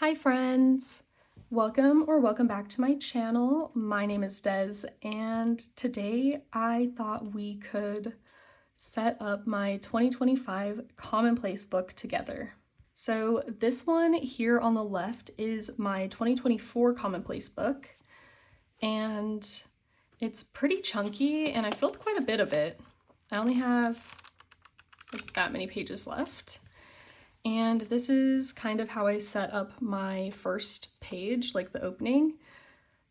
Hi friends! Welcome back to my channel. My name is Des and today I thought we could set up my 2025 Commonplace book together. So this one here on the left is my 2024 Commonplace book and it's pretty chunky and I filled quite a bit of it. I only have like that many pages left. And this is kind of how I set up my first page, like the opening.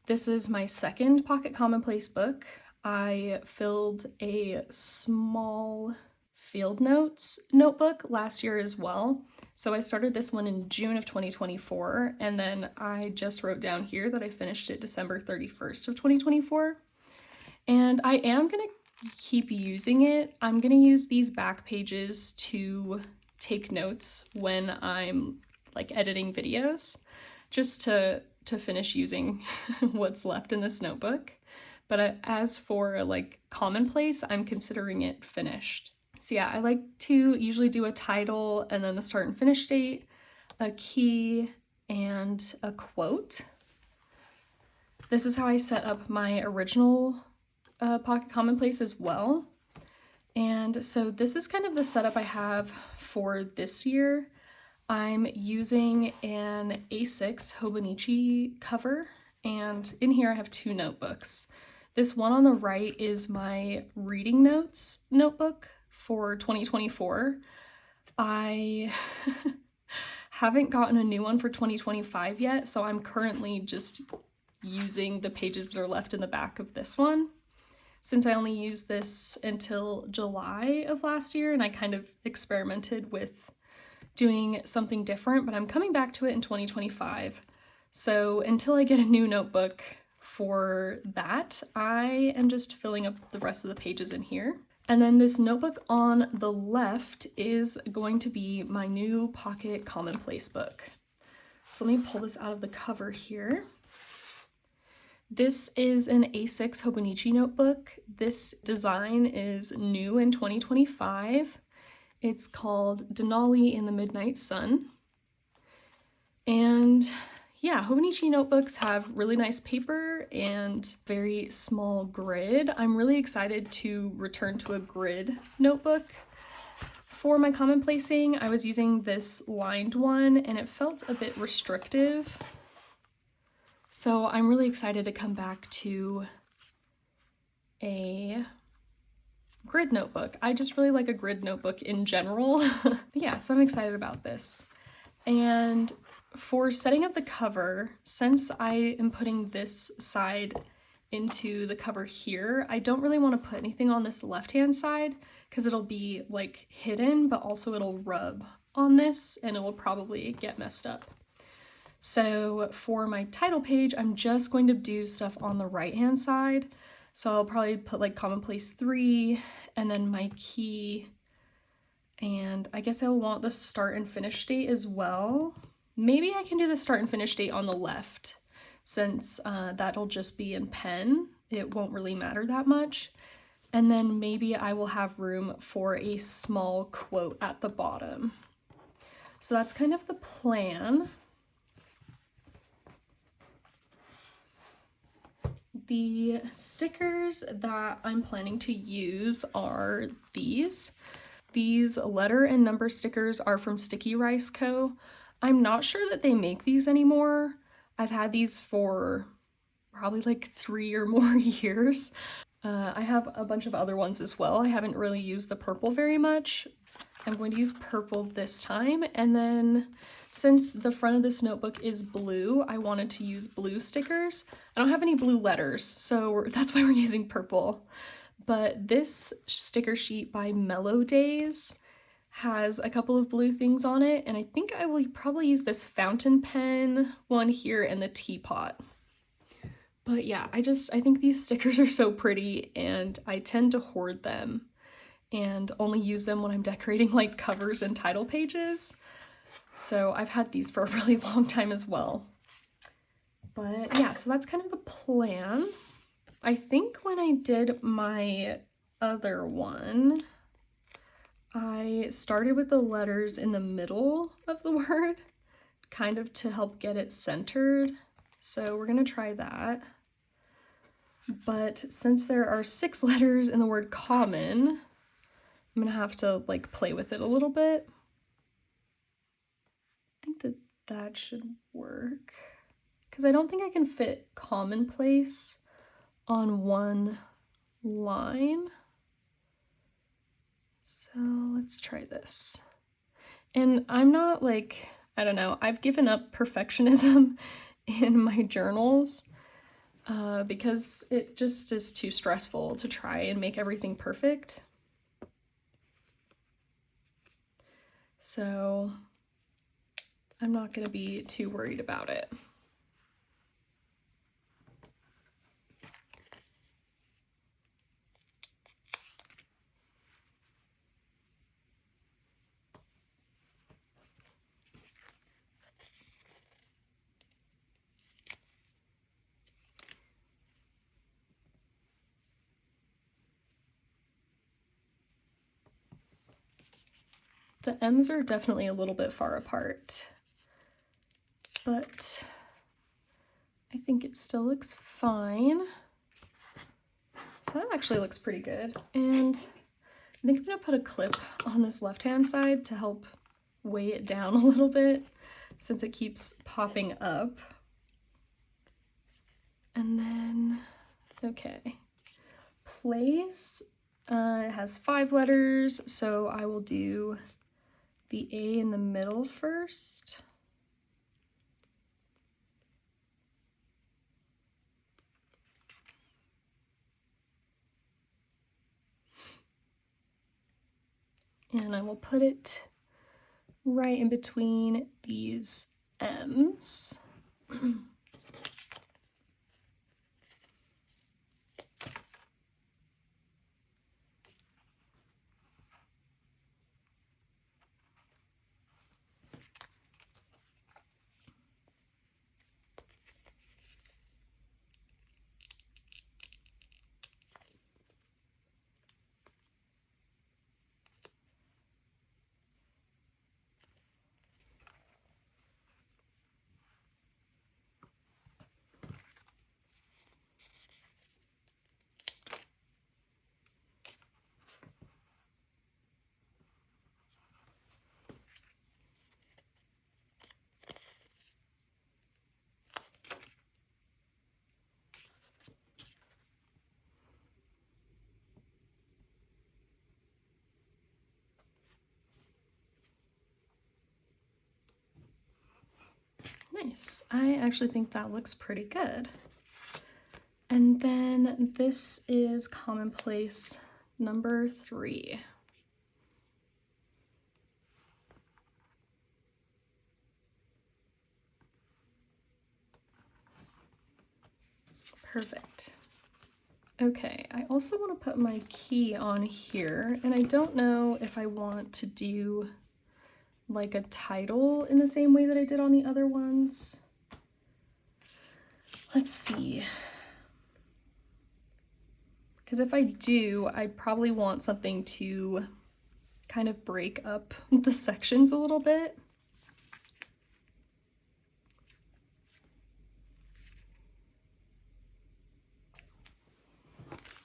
This is my second Pocket Commonplace book. I filled a small field notes notebook last year as well. So I started this one in June of 2024, and then I just wrote down here that I finished it December 31st of 2024. And I am gonna keep using it. I'm gonna use these back pages to take notes when I'm like editing videos, just to finish using what's left in this notebook. But as for like Commonplace, I'm considering it finished. So yeah, I like to usually do a title and then the start and finish date, a key, and a quote. This is how I set up my original Pocket Commonplace as well. And so this is kind of the setup I have for this year. I'm using an A6 Hobonichi cover, and in here I have two notebooks. This one on the right is my reading notes notebook for 2024. I haven't gotten a new one for 2025 yet, so I'm currently just using the pages that are left in the back of this one. Since I only used this until July of last year and I kind of experimented with doing something different, but I'm coming back to it in 2025. So until I get a new notebook for that, I am just filling up the rest of the pages in here. And then this notebook on the left is going to be my new Pocket Commonplace book. So let me pull this out of the cover here. This is an A6 Hobonichi notebook. This design is new in 2025. It's called Denali in the Midnight Sun. And yeah, Hobonichi notebooks have really nice paper and very small grid. I'm really excited to return to a grid notebook. For my commonplacing, I was using this lined one and it felt a bit restrictive. So I'm really excited to come back to a grid notebook. I just really like a grid notebook in general. Yeah, so I'm excited about this. And for setting up the cover, since I am putting this side into the cover here, I don't really want to put anything on this left-hand side because it'll be like hidden, but also it'll rub on this and it will probably get messed up. So for my title page, I'm just going to do stuff on the right-hand side. So I'll probably put like Commonplace 3 and then my key. And I guess I'll want the start and finish date as well. Maybe I can do the start and finish date on the left since that'll just be in pen. It won't really matter that much. And then maybe I will have room for a small quote at the bottom. So that's kind of the plan. The stickers that I'm planning to use are these. These letter and number stickers are from Sticky Rice Co. I'm not sure that they make these anymore. I've had these for probably like 3 or more years. I have a bunch of other ones as well. I haven't really used the purple very much. I'm going to use purple this time, and then since the front of this notebook is blue, I wanted to use blue stickers. I don't have any blue letters, so that's why we're using purple. But this sticker sheet by Mellow Days has a couple of blue things on it, and I think I will probably use this fountain pen one here and the teapot. But yeah, I think these stickers are so pretty, and I tend to hoard them and only use them when I'm decorating like covers and title pages. So I've had these for a really long time as well. But yeah, so that's kind of the plan. I think when I did my other one, I started with the letters in the middle of the word kind of to help get it centered. So we're gonna try that. But since there are 6 letters in the word common, I'm gonna have to like play with it a little bit. I think that that should work, because I don't think I can fit commonplace on one line. So let's try this. And I'm not like, I don't know, I've given up perfectionism in my journals because it just is too stressful to try and make everything perfect. So I'm not going to be too worried about it. The M's are definitely a little bit far apart, but I think it still looks fine. So that actually looks pretty good. And I think I'm gonna put a clip on this left-hand side to help weigh it down a little bit since it keeps popping up. And then, okay, place has 5 letters, so I will do the A in the middle first. And I will put it right in between these M's. Nice. I actually think that looks pretty good. And then this is Commonplace number 3. Perfect. Okay, I also want to put my key on here, and I don't know if I want to do like a title in the same way that I did on the other ones. Let's see. Because if I do, I probably want something to kind of break up the sections a little bit.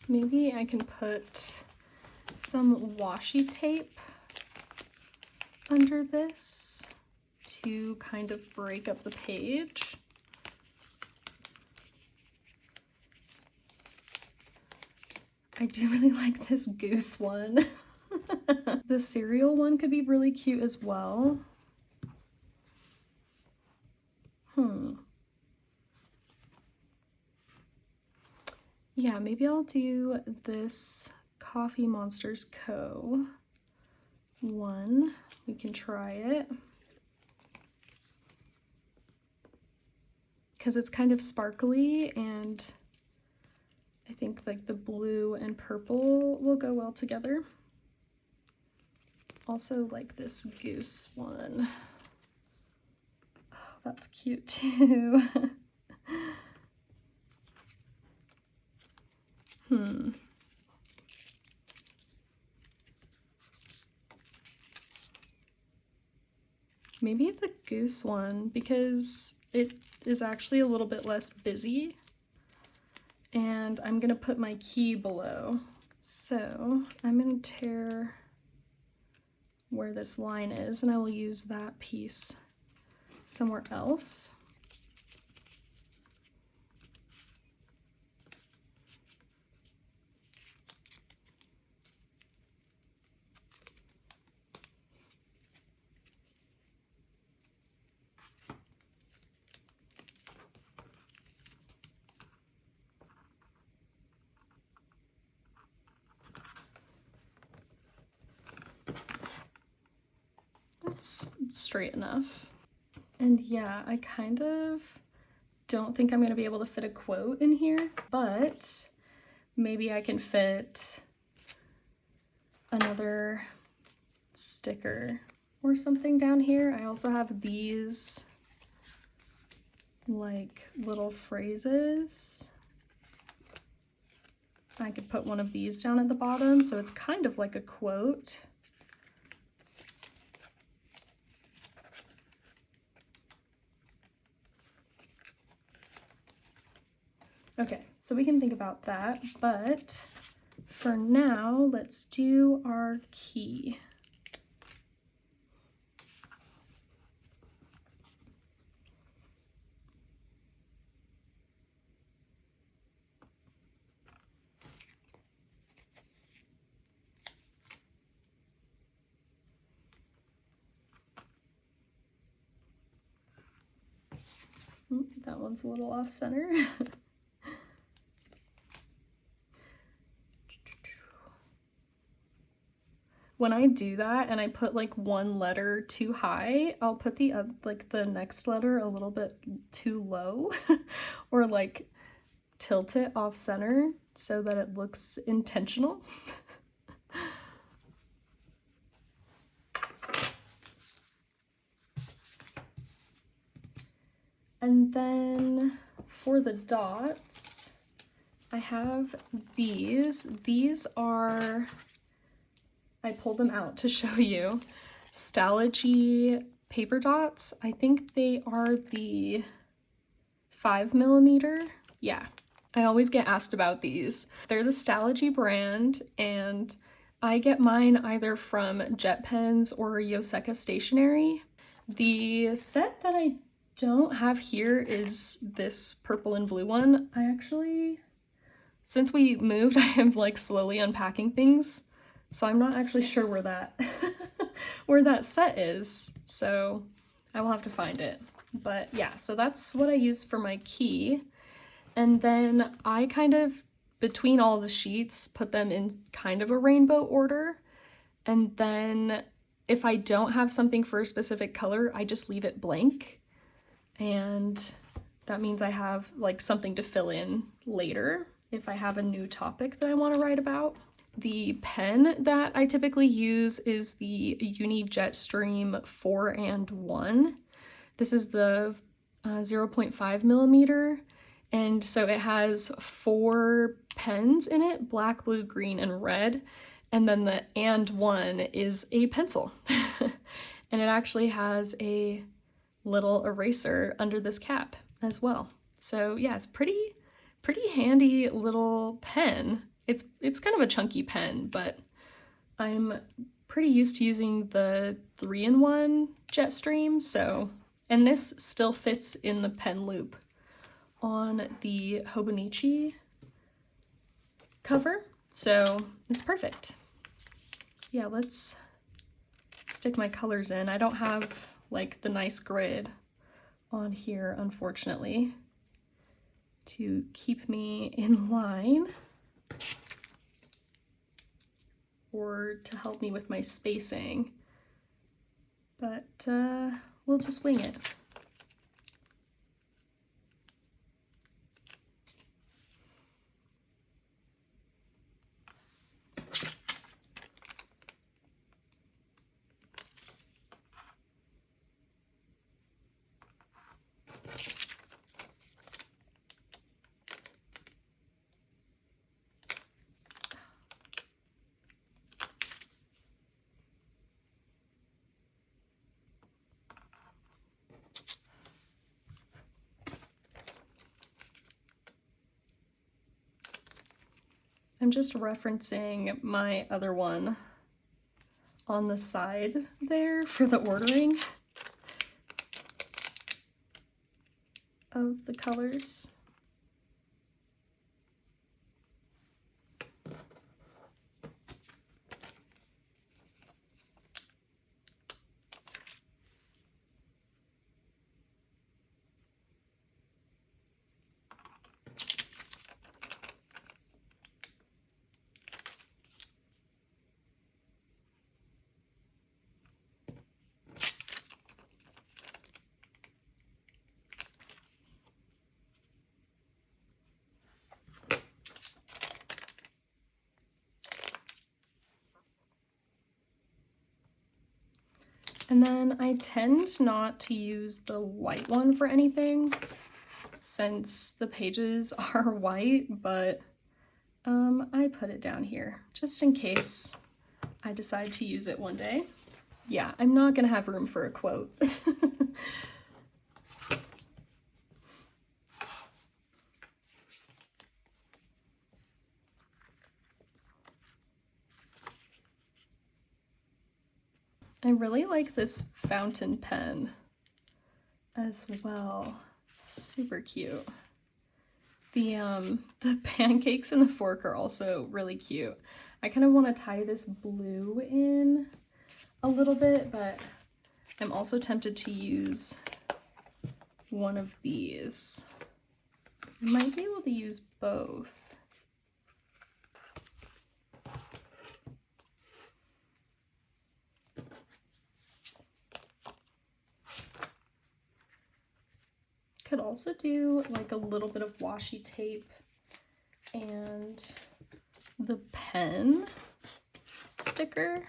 Maybe I can put some washi tape under this to kind of break up the page. I do really like this goose one. The cereal one could be really cute as well. Yeah, maybe I'll do this Coffee Monsters Co. one. We can try it. Because it's kind of sparkly, and I think like the blue and purple will go well together. Also like this goose one. Oh, that's cute too. maybe the goose one, because it is actually a little bit less busy. And I'm gonna put my key below. So I'm gonna tear where this line is, and I will use that piece somewhere else. That's straight enough. And yeah, I kind of don't think I'm going to be able to fit a quote in here, but maybe I can fit another sticker or something down here. I also have these like little phrases. I could put one of these down at the bottom, so it's kind of like a quote. Okay, so we can think about that, but for now, let's do our key. That one's a little off center. When I do that and I put like one letter too high, I'll put the like the next letter a little bit too low or like tilt it off center so that it looks intentional. And then for the dots, I have these. These are, I pulled them out to show you, Stalogy paper dots. I think they are the 5mm. Yeah, I always get asked about these. They're the Stalogy brand, and I get mine either from Jet Pens or Yoseka Stationery. The set that I don't have here is this purple and blue one. I actually, since we moved, I am like slowly unpacking things, so I'm not actually sure where that where that set is, so I will have to find it. But yeah, so that's what I use for my key. And then I kind of, between all the sheets, put them in kind of a rainbow order. And then if I don't have something for a specific color, I just leave it blank. And that means I have like something to fill in later if I have a new topic that I want to write about. The pen that I typically use is the Uni Jetstream 4 and 1. This is the 0.5mm, and so it has 4 pens in it, black, blue, green, and red, and then the and 1 is a pencil. And it actually has a little eraser under this cap as well. So yeah, it's pretty handy little pen. It's kind of a chunky pen, but I'm pretty used to using the 3-in-1 Jetstream, so, and this still fits in the pen loop on the Hobonichi cover, so it's perfect. Yeah, let's stick my colors in. I don't have like the nice grid on here, unfortunately, to keep me in line or to help me with my spacing, but we'll just wing it. I'm just referencing my other one on the side there for the ordering of the colors. And then I tend not to use the white one for anything since the pages are white, but I put it down here just in case I decide to use it one day. Yeah, I'm not gonna have room for a quote. I really like this fountain pen as well. It's super cute. The pancakes and the fork are also really cute. I kind of want to tie this blue in a little bit, but I'm also tempted to use one of these. I might be able to use both. Could also do like a little bit of washi tape and the pen sticker.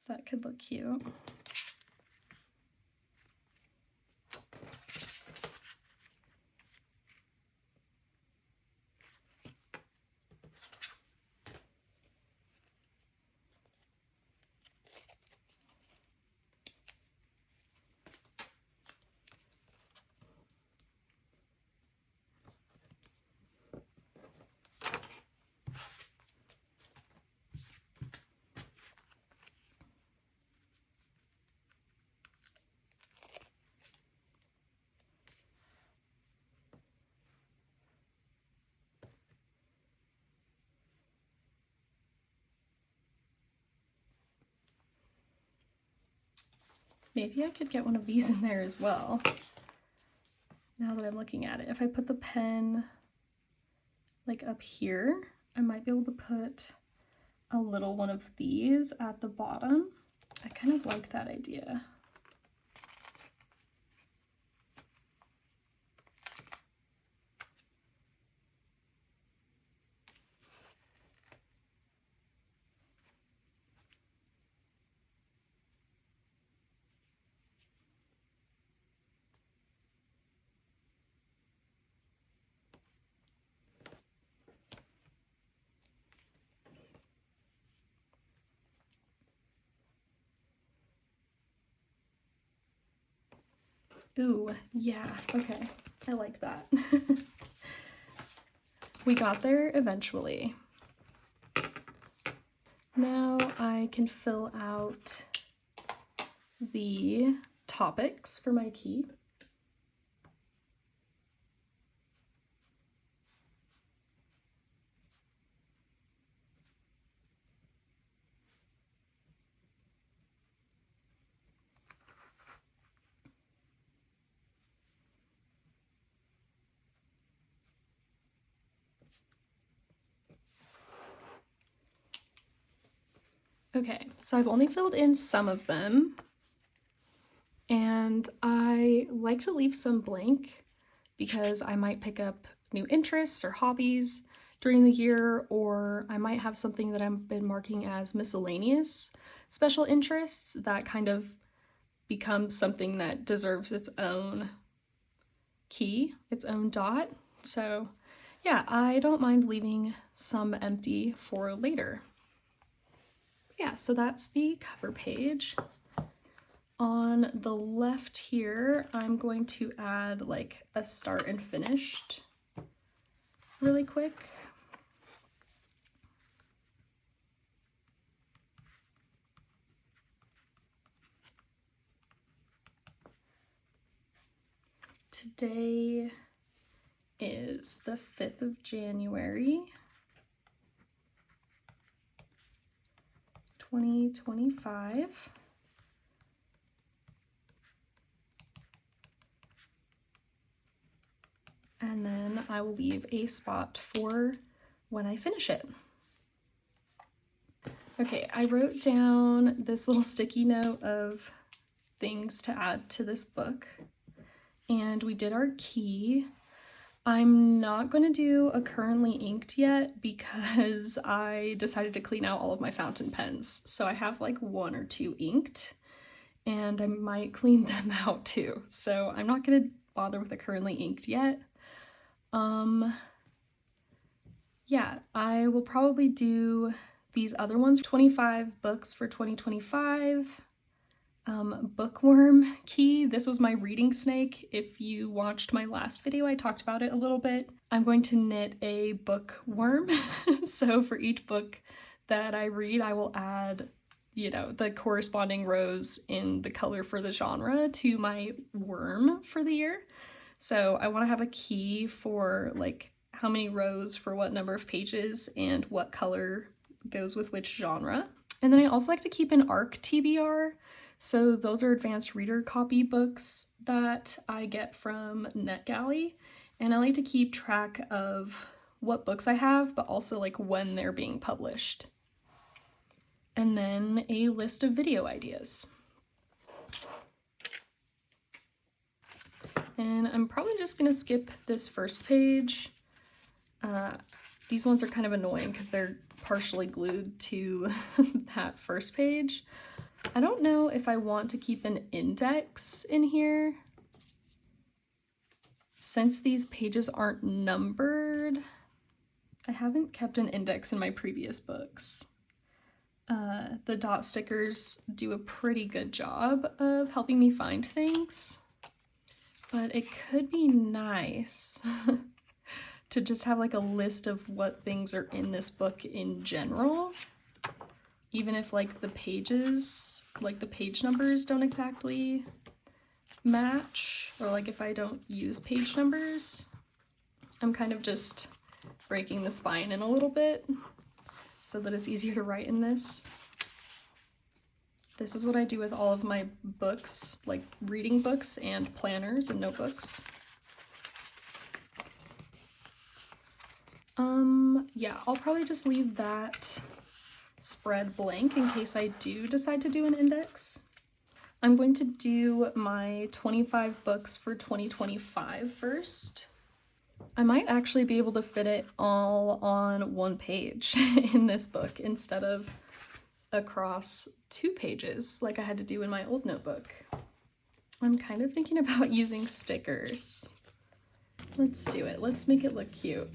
That could look cute. Maybe I could get one of these in there as well. Now that I'm looking at it, if I put the pen like up here, I might be able to put a little one of these at the bottom. I kind of like that idea. Ooh, yeah, okay, I like that. We got there eventually. Now I can fill out the topics for my key. Okay, so I've only filled in some of them, and I like to leave some blank because I might pick up new interests or hobbies during the year, or I might have something that I've been marking as miscellaneous special interests that kind of becomes something that deserves its own key, its own dot. So yeah, I don't mind leaving some empty for later. Yeah, so that's the cover page. On the left here, I'm going to add like a start and finished really quick. Today is the 5th of January, 2025. And then I will leave a spot for when I finish it. Okay, I wrote down this little sticky note of things to add to this book, and we did our key. I'm not going to do a currently inked yet because I decided to clean out all of my fountain pens. So I have like 1 or 2 inked, and I might clean them out too. So I'm not going to bother with a currently inked yet. Yeah, I will probably do these other ones. 25 books for 2025. Bookworm key. This was my reading snake. If you watched my last video, I talked about it a little bit. I'm going to knit a bookworm. So for each book that I read, I will add, you know, the corresponding rows in the color for the genre to my worm for the year. So I want to have a key for like how many rows for what number of pages and what color goes with which genre. And then I also like to keep an ARC TBR. So those are advanced reader copy books that I get from NetGalley. And I like to keep track of what books I have, but also like when they're being published. And then a list of video ideas. And I'm probably just gonna skip this first page. These ones are kind of annoying because they're partially glued to that first page. I don't know if I want to keep an index in here. Since these pages aren't numbered, I haven't kept an index in my previous books. The dot stickers do a pretty good job of helping me find things, but it could be nice to just have like a list of what things are in this book in general, even if like the pages, like the page numbers don't exactly match, or like if I don't use page numbers. I'm kind of just breaking the spine in a little bit so that it's easier to write in this. This is what I do with all of my books, like reading books and planners and notebooks. Yeah, I'll probably just leave that spread blank in case I do decide to do an index. I'm going to do my 25 books for 2025 first. I might actually be able to fit it all on 1 page in this book instead of across 2 pages like I had to do in my old notebook. I'm kind of thinking about using stickers. Let's do it. Let's make it look cute.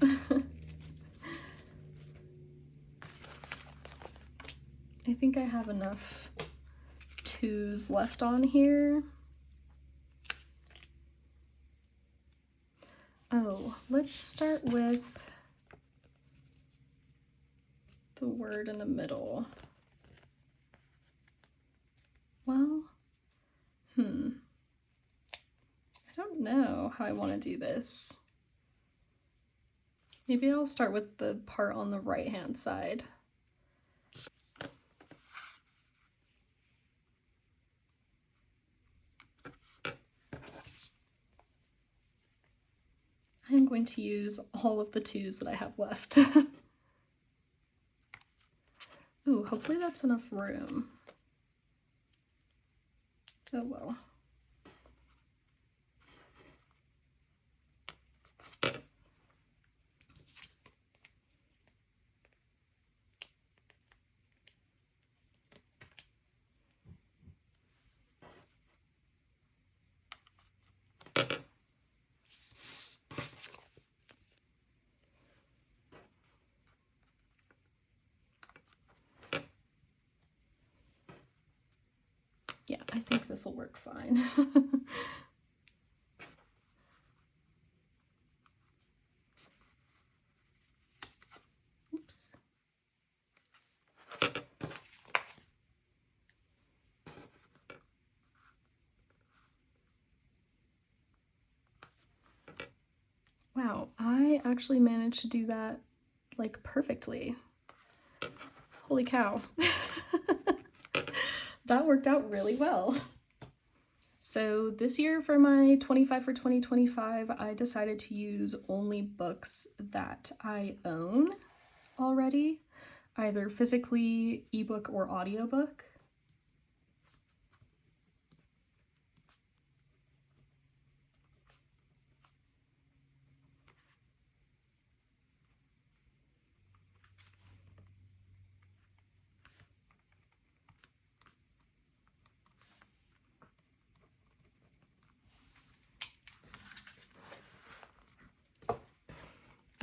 I think I have enough 2s left on here. Oh, let's start with the word in the middle. Well, I don't know how I want to do this. Maybe I'll start with the part on the right-hand side. I'm going to use all of the 2s that I have left. Ooh, hopefully that's enough room. Oh well. Yeah, I think this will work fine. Oops. actually managed to do that like perfectly. Holy cow. That worked out really well. So this year for my 25 for 2025, I decided to use only books that I own already, either physically, ebook, or audiobook.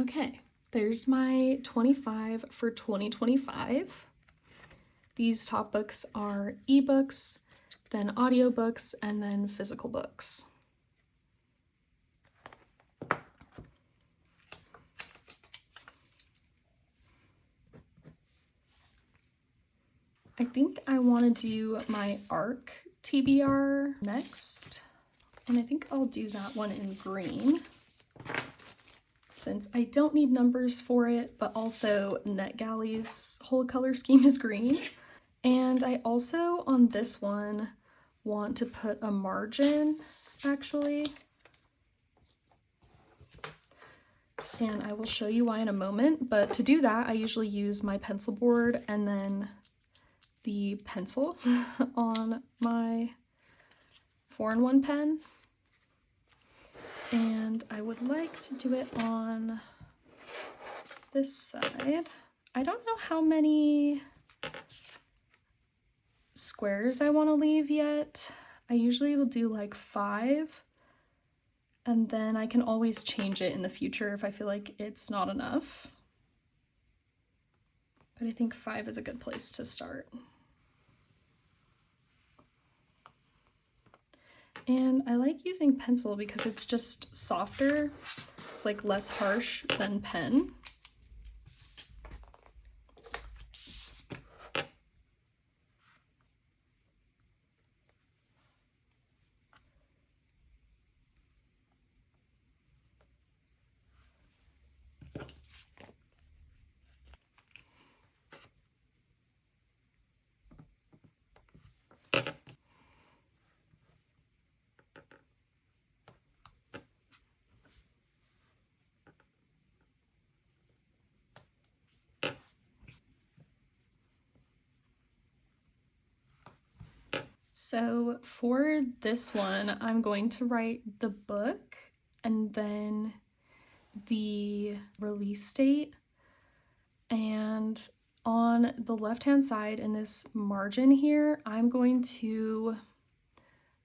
Okay, there's my 25 for 2025. These top books are ebooks, then audiobooks, and then physical books. I think I want to do my ARC TBR next, and I think I'll do that one in green, since I don't need numbers for it, but also NetGalley's whole color scheme is green. And I also, on this one, want to put a margin, actually. And I will show you why in a moment, but to do that, I usually use my pencil board and then the pencil on my 4-in-1 pen. And I would like to do it on this side. I don't know how many squares I want to leave yet. I usually will do like 5, and then I can always change it in the future if I feel like it's not enough. But I think 5 is a good place to start. And I like using pencil because it's just softer. It's like less harsh than pen. So for this one, I'm going to write the book and then the release date. And on the left-hand side in this margin here, I'm going to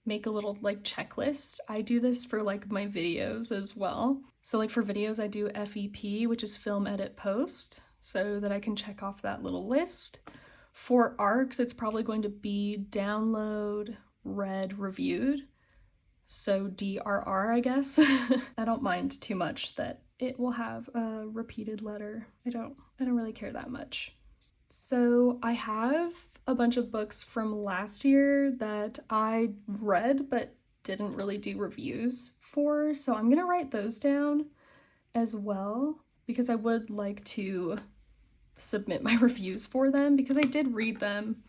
make a little like checklist. I do this for like my videos as well. So like for videos, I do FEP, which is film, edit, post, so that I can check off that little list. For ARCs, it's probably going to be download, read, reviewed. So DRR, I guess. I don't mind too much that it will have a repeated letter. I don't really care that much. So I have a bunch of books from last year that I read but didn't really do reviews for, so I'm gonna write those down as well because I would like to submit my reviews for them because I did read them.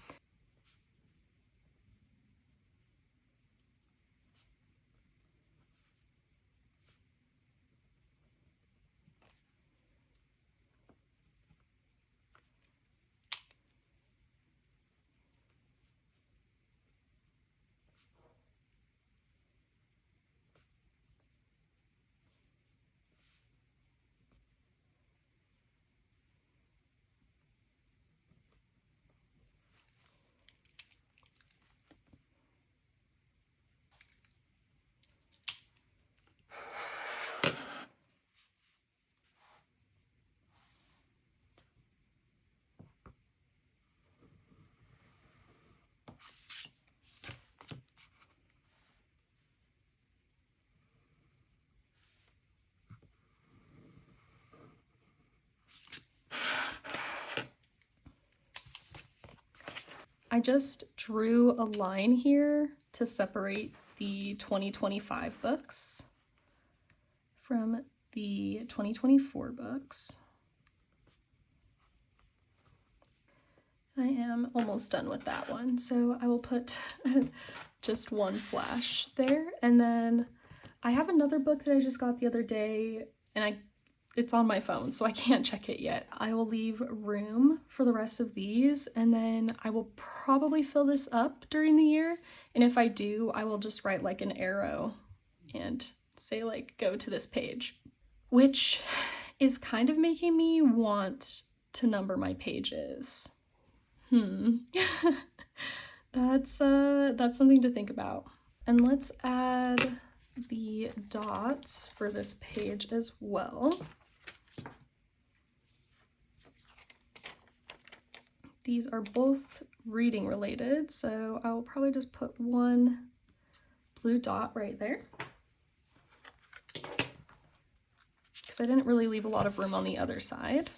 I just drew a line here to separate the 2025 books from the 2024 books. I am almost done with that one, so I will put just one slash there. And then I have another book that I just got the other day, and it's on my phone, so I can't check it yet. I will leave room for the rest of these, and then I will probably fill this up during the year. And if I do, I will just write like an arrow and say like, go to this page, which is kind of making me want to number my pages. That's something to think about. And let's add the dots for this page as well. These are both reading related, so I will probably just put one blue dot right there, because I didn't really leave a lot of room on the other side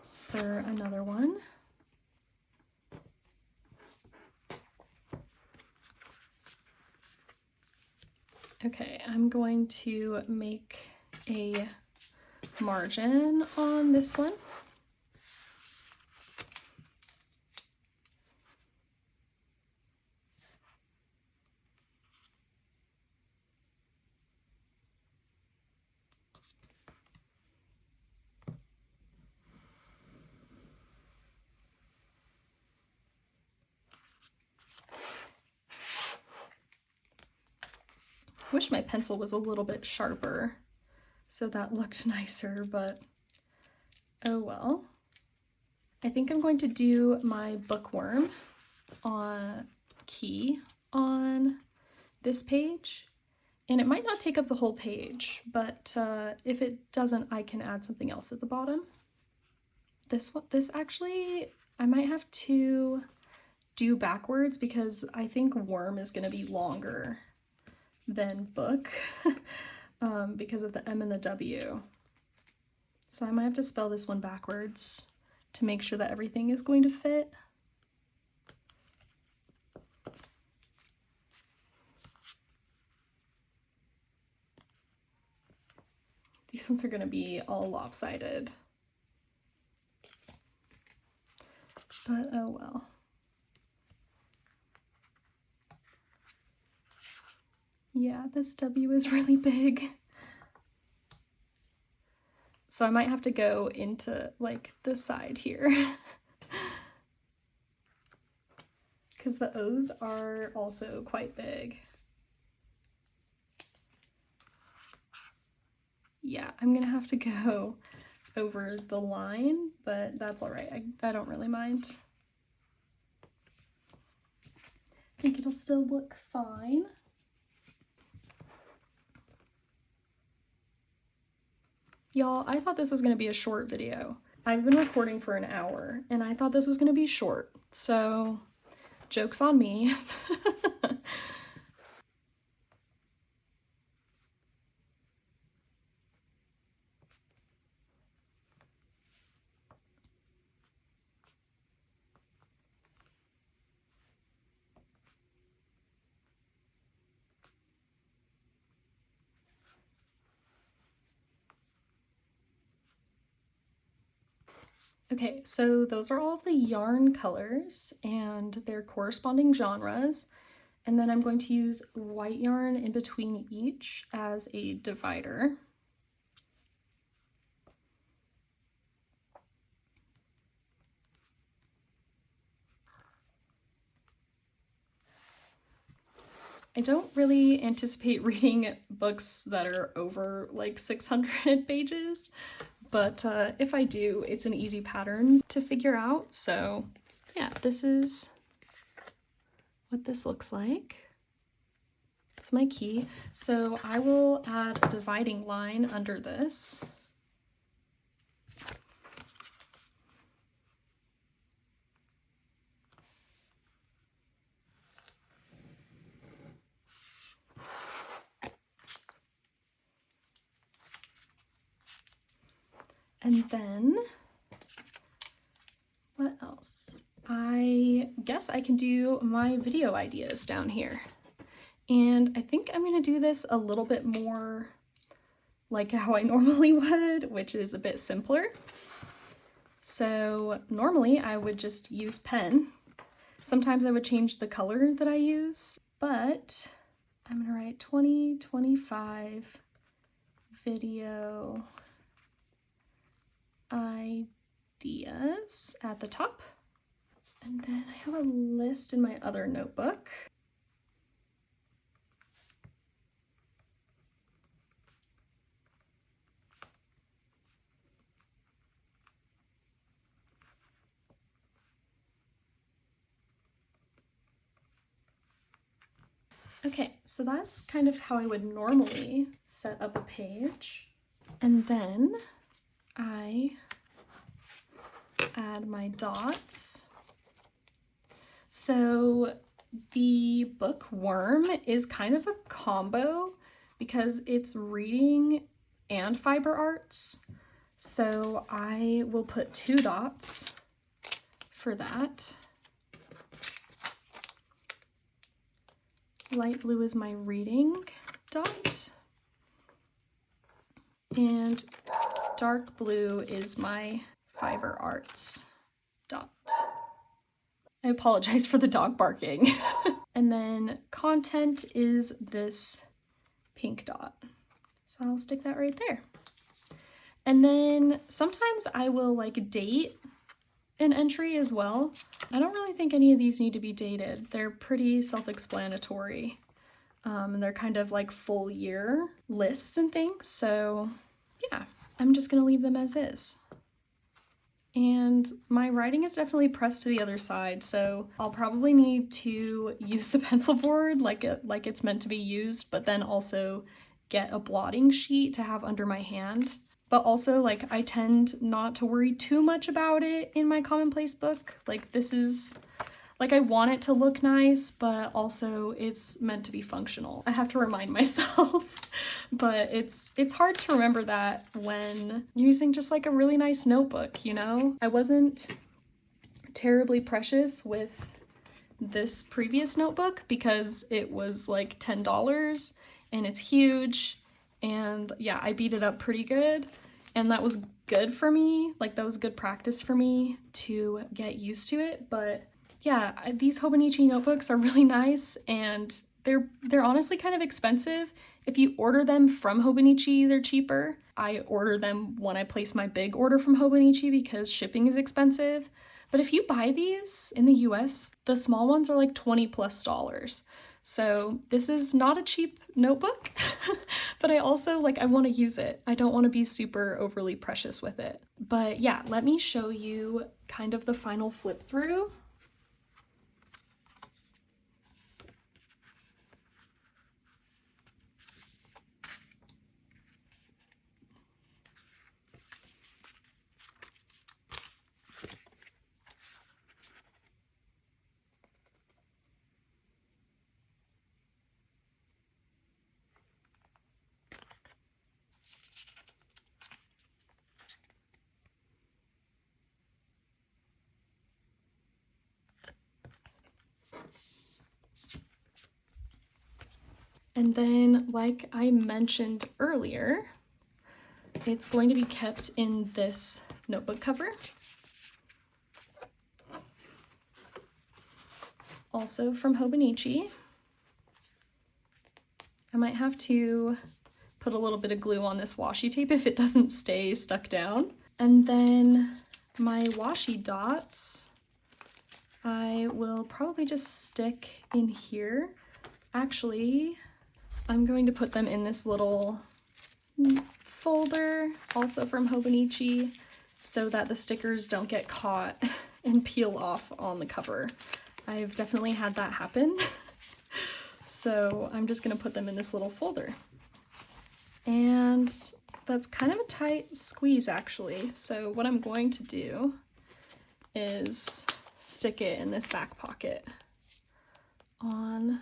for another one. Okay, I'm going to make a margin on this one. Wish my pencil was a little bit sharper so that looked nicer, but oh well. I think I'm going to do my bookworm key on this page, and it might not take up the whole page, but if it doesn't, I can add something else at the bottom. This actually, I might have to do backwards because I think worm is going to be longer than book because of the M and the W. So I might have to spell this one backwards to make sure that everything is going to fit. These ones are going to be all lopsided. But oh well. Yeah, this W is really big. So I might have to go into like the side here. Because the O's are also quite big. Yeah, I'm gonna have to go over the line, but that's all right. I don't really mind. I think it'll still look fine. Y'all, I thought this was going to be a short video. I've been recording for an hour, and I thought this was going to be short, so joke's on me. Okay, so those are all the yarn colors and their corresponding genres. And then I'm going to use white yarn in between each as a divider. I don't really anticipate reading books that are over like 600 pages, but if I do, it's an easy pattern to figure out. So yeah, this is what this looks like. It's my key. So I will add a dividing line under this. And then, what else? I guess I can do my video ideas down here. And I think I'm going to do this a little bit more like how I normally would, which is a bit simpler. So normally I would just use pen. Sometimes I would change the color that I use, but I'm gonna write 2025 video ideas at the top. And then I have a list in my other notebook. Okay, so that's kind of how I would normally set up a page. And then I add my dots. So the bookworm is kind of a combo because it's reading and fiber arts. So I will put 2 dots for that. Light blue is my reading dot, and dark blue is my fiber arts dot. I apologize for the dog barking. And then content is this pink dot. So I'll stick that right there. And then sometimes I will like date an entry as well. I don't really think any of these need to be dated. They're pretty self-explanatory. And they're kind of like full year lists and things. So yeah, I'm just gonna leave them as is. And my writing is definitely pressed to the other side, so I'll probably need to use the pencil board like it's meant to be used, but then also get a blotting sheet to have under my hand. But also, like, I tend not to worry too much about it in my Commonplace book. Like, this is, like, I want it to look nice, but also it's meant to be functional. I have to remind myself, but it's hard to remember that when using just like a really nice notebook, you know? I wasn't terribly precious with this previous notebook because it was like $10 and it's huge, and yeah, I beat it up pretty good. And that was good for me, like that was good practice for me to get used to it. But yeah, these Hobonichi notebooks are really nice, and they're honestly kind of expensive. If you order them from Hobonichi, they're cheaper. I order them when I place my big order from Hobonichi because shipping is expensive. But if you buy these in the US, the small ones are like $20+. So this is not a cheap notebook, but I also I want to use it. I don't want to be super overly precious with it. But yeah, let me show you kind of the final flip through. And then, like I mentioned earlier, it's going to be kept in this notebook cover. Also from Hobonichi. I might have to put a little bit of glue on this washi tape if it doesn't stay stuck down. And then my washi dots, I will probably just stick in here. Actually, I'm going to put them in this little folder, also from Hobonichi, so that the stickers don't get caught and peel off on the cover. I've definitely had that happen. So I'm just gonna put them in this little folder. And that's kind of a tight squeeze actually. So what I'm going to do is stick it in this back pocket on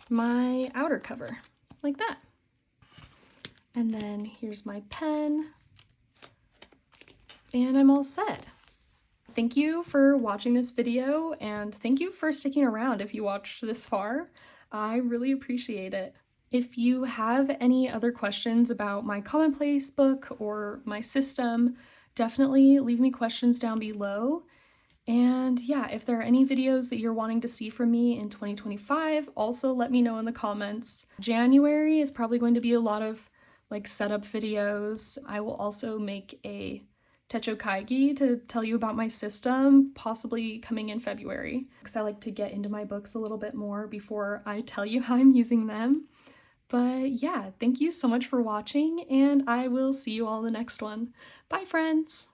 my outer cover, like that. And then here's my pen, and I'm all set. Thank you for watching this video, and thank you for sticking around if you watched this far. I really appreciate it. If you have any other questions about my Commonplace book or my system, definitely leave me questions down below. And yeah, if there are any videos that you're wanting to see from me in 2025, also let me know in the comments. January is probably going to be a lot of like setup videos. I will also make a Techo Kaigi to tell you about my system, possibly coming in February, because I like to get into my books a little bit more before I tell you how I'm using them. But yeah, thank you so much for watching, and I will see you all in the next one. Bye, friends!